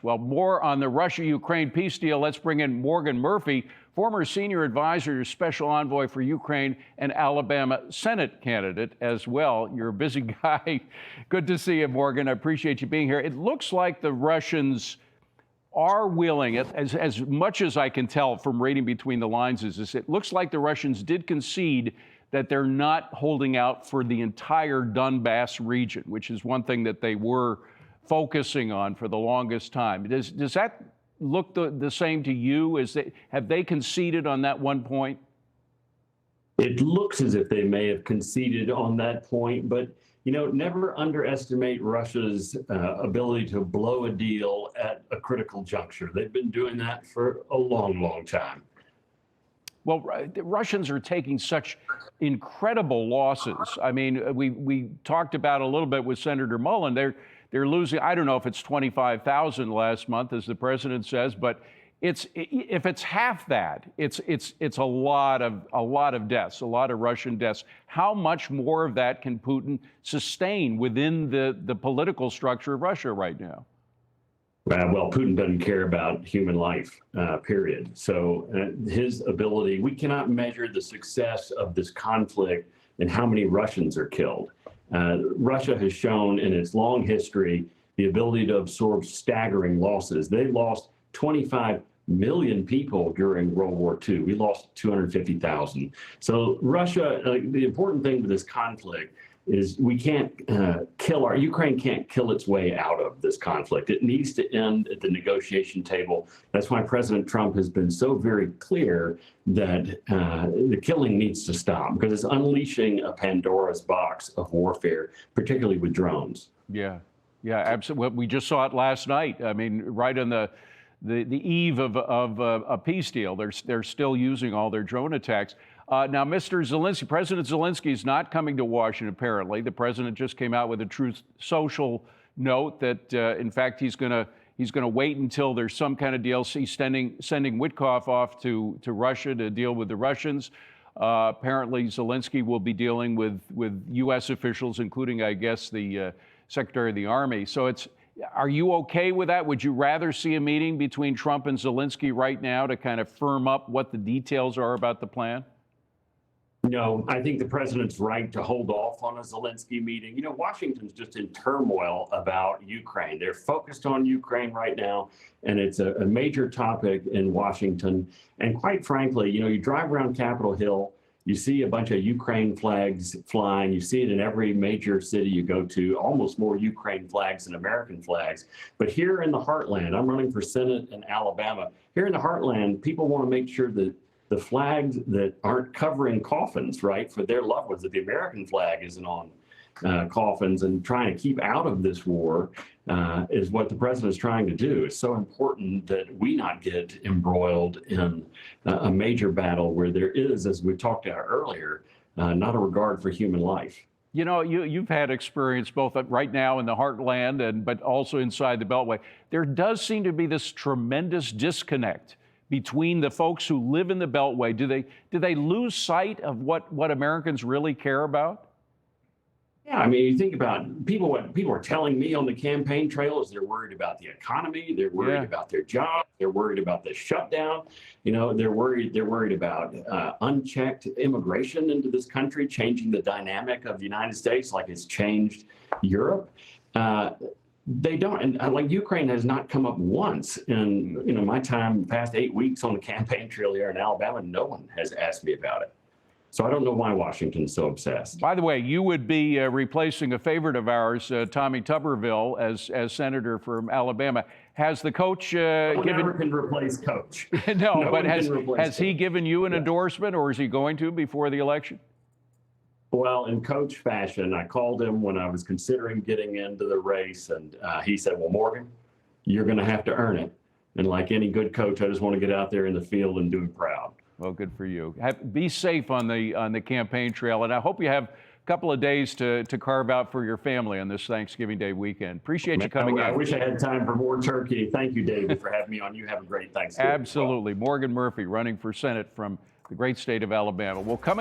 Well, more on the Russia-Ukraine peace deal. Let's bring in Morgan Murphy, former senior advisor to Special Envoy for Ukraine and Alabama Senate candidate as well. You're a busy guy. Good to see you, Morgan. I appreciate you being here. It looks like the Russians are willing, as much as I can tell from reading between the lines, it looks like the Russians did concede that they're not holding out for the entire Donbass region, which is one thing that they were focusing on for the longest time. Does that look the same to you? Have they conceded on that one point? It looks as if they may have conceded on that point, but never underestimate Russia's ability to blow a deal at a critical juncture. They've been doing that for a long, long time. Well, the Russians are taking such incredible losses. I mean, we talked about a little bit with Senator Mullen. They're losing, I don't know if it's 25,000 last month, as the president says, but if it's half that, it's a lot of deaths, a lot of Russian deaths. How much more of that can Putin sustain within the political structure of Russia right now? Well, Putin doesn't care about human life, period. So his ability, we cannot measure the success of this conflict and how many Russians are killed. Russia has shown in its long history the ability to absorb staggering losses. They lost 25 million people during World War II. We lost 250,000. So Russia, the important thing with this conflict is we can't Ukraine can't kill its way out of this conflict. It needs to end at the negotiation table. That's why President Trump has been so very clear that the killing needs to stop, because it's unleashing a Pandora's box of warfare, particularly with drones. Yeah, absolutely. We just saw it last night. I mean, right on the eve of a peace deal, they're still using all their drone attacks. Now, Mr. Zelensky, President Zelensky is not coming to Washington, apparently. The president just came out with a Truth Social note that, in fact, he's going to wait until there's some kind of deal. He's sending Witkoff off to Russia to deal with the Russians. Apparently, Zelensky will be dealing with U.S. officials, including, I guess, the Secretary of the Army. So are you okay with that? Would you rather see a meeting between Trump and Zelensky right now to kind of firm up what the details are about the plan? No, I think the president's right to hold off on a Zelensky meeting. Washington's just in turmoil about Ukraine. They're focused on Ukraine right now, and it's a major topic in Washington. And quite frankly, you drive around Capitol Hill, you see a bunch of Ukraine flags flying. You see it in every major city you go to, almost more Ukraine flags than American flags. But here in the heartland, I'm running for Senate in Alabama. Here in the heartland, people want to make sure that the flags that aren't covering coffins, right, for their loved ones, that the American flag isn't on coffins, and trying to keep out of this war is what the president is trying to do. It's so important that we not get embroiled in a major battle where there is, as we talked about earlier, not a regard for human life. You've had experience both right now in the heartland but also inside the Beltway. There does seem to be this tremendous disconnect between the folks who live in the Beltway. Do they lose sight of what Americans really care about? Yeah, I mean, you think about what people are telling me on the campaign trail is they're worried about the economy, they're worried about their job, they're worried about the shutdown. They're worried about unchecked immigration into this country, changing the dynamic of the United States like it's changed Europe. They don't, and like Ukraine has not come up once in my time, past 8 weeks on the campaign trail here in Alabama. No one has asked me about it. So I don't know why Washington's so obsessed. By the way, you would be replacing a favorite of ours, Tommy Tuberville, as senator from Alabama. Has the coach never can replace coach? No, but has he given you an endorsement, or is he going to before the election? Well, in coach fashion, I called him when I was considering getting into the race, and he said, well, Morgan, you're going to have to earn it. And like any good coach, I just want to get out there in the field and do him proud. Well, good for you. Be safe on the campaign trail, and I hope you have a couple of days to carve out for your family on this Thanksgiving Day weekend. Appreciate you coming in. I wish I had time for more turkey. Thank you, David, for having me on. You have a great Thanksgiving. Absolutely. Morgan Murphy running for Senate from the great state of Alabama. Well, coming